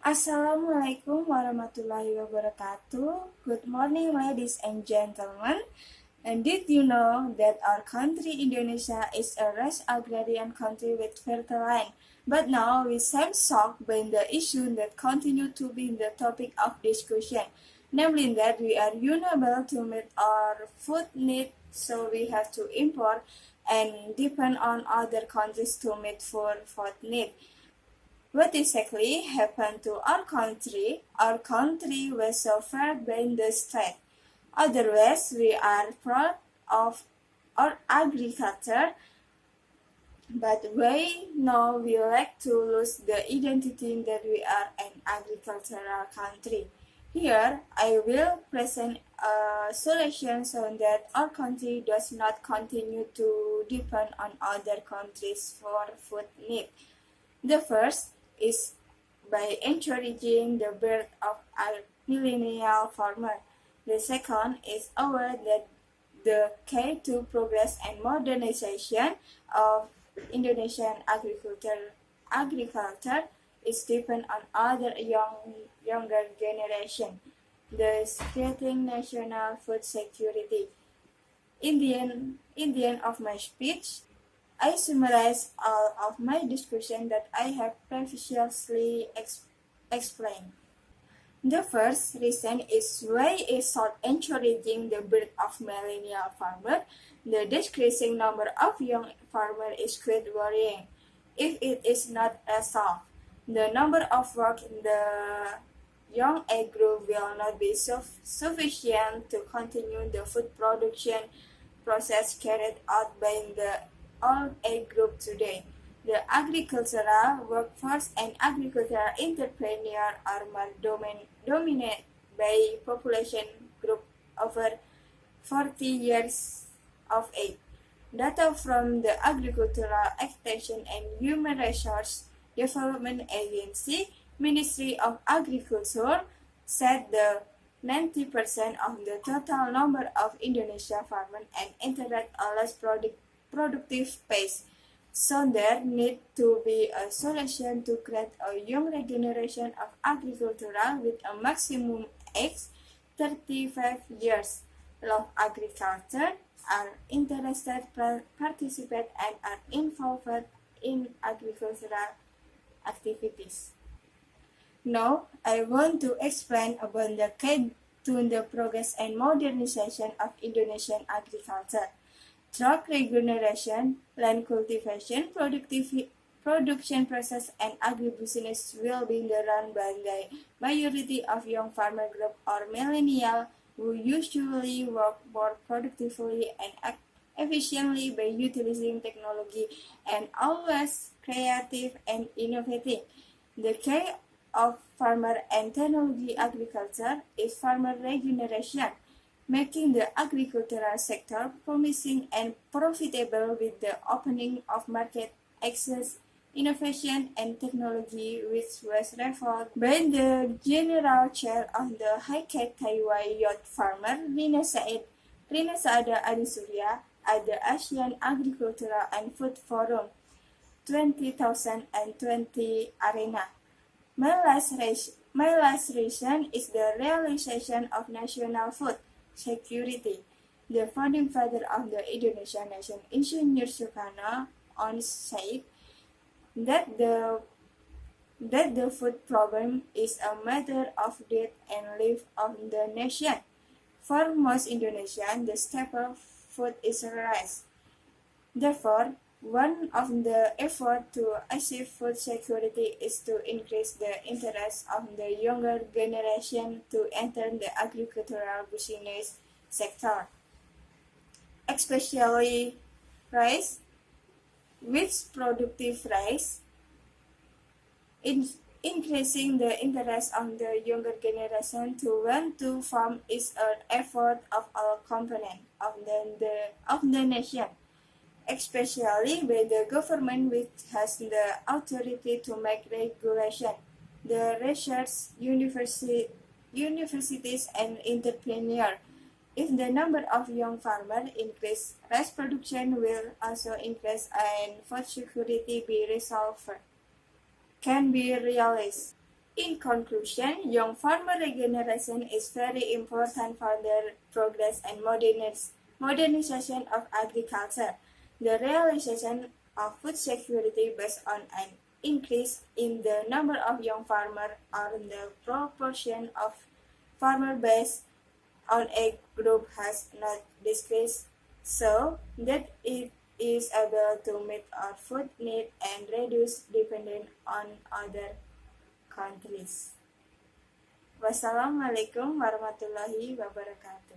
Assalamualaikum warahmatullahi wabarakatuh. Good morning, ladies and gentlemen. And did you know that our country, Indonesia, is a rich agrarian country with fertile land? But now we seem shocked by the issue that continue to be the topic of discussion, namely that we are unable to meet our food needs, so we have to import and depend on other countries to meet food need. What exactly happened to our country? Our country was suffered by the state. Otherwise, we are proud of our agriculture, but we know we like to lose the identity that we are an agricultural country. Here, I will present a solution so that our country does not continue to depend on other countries for food need. The first is by encouraging the birth of a millennial farmer. The second is aware that the key to progress and modernization of Indonesian agriculture is depend on other younger generation, thus creating national food security. In the end of my speech, I summarize all of my discussion that I have previously explained. The first reason is why is not encouraging the birth of millennial farmer. The decreasing number of young farmers is quite worrying. If it is not resolved, the number of work in the young age group will not be sufficient to continue the food production process carried out by the old age group today. The agricultural workforce and agricultural entrepreneurs are more dominated by population group over 40 years of age. Data from the Agricultural Extension and Human Resource Development Agency, Ministry of Agriculture, said the 90% of the total number of Indonesia farmers and entered a less productive pace. So there need to be a solution to create a younger generation of agricultural with a maximum age 35 years. Love agriculture, are interested, participate and are involved in agricultural activities. Now, I want to explain about the key to the progress and modernization of Indonesian agriculture. Through regeneration, land cultivation, production process, and agribusiness will be run by the majority of young farmer group or millennial who usually work more productively and efficiently by utilizing technology and always creative and innovative. The key of farmer and technology agriculture is farmer regeneration, making the agricultural sector promising and profitable with the opening of market access, innovation, and technology, which was referred by the general chair of the High-Tech Taiwan Youth Farmer, Rina Saada Adisurya, at the ASEAN Agricultural and Food Forum 2020 Arena. My last reason is the realization of national food security. The founding father of the Indonesian nation, Insinyur Soekarno, once said that the food problem is a matter of death and life of the nation. For most Indonesians, the staple food is rice. Therefore, one of the efforts to achieve food security is to increase the interest of the younger generation to enter the agricultural business sector, especially rice, which productive rice. Increasing the interest of the younger generation to want to farm is an effort of all components of the nation, especially by the government which has the authority to make regulation, the research universities and entrepreneurs. If the number of young farmers increase, rice production will also increase and food security can be realized. In conclusion, young farmer regeneration is very important for the progress and modernization of agriculture. The realization of food security based on an increase in the number of young farmers or the proportion of farmer based on a group has not decreased, so that it is able to meet our food need and reduce dependence on other countries. Wassalamualaikum warahmatullahi wabarakatuh.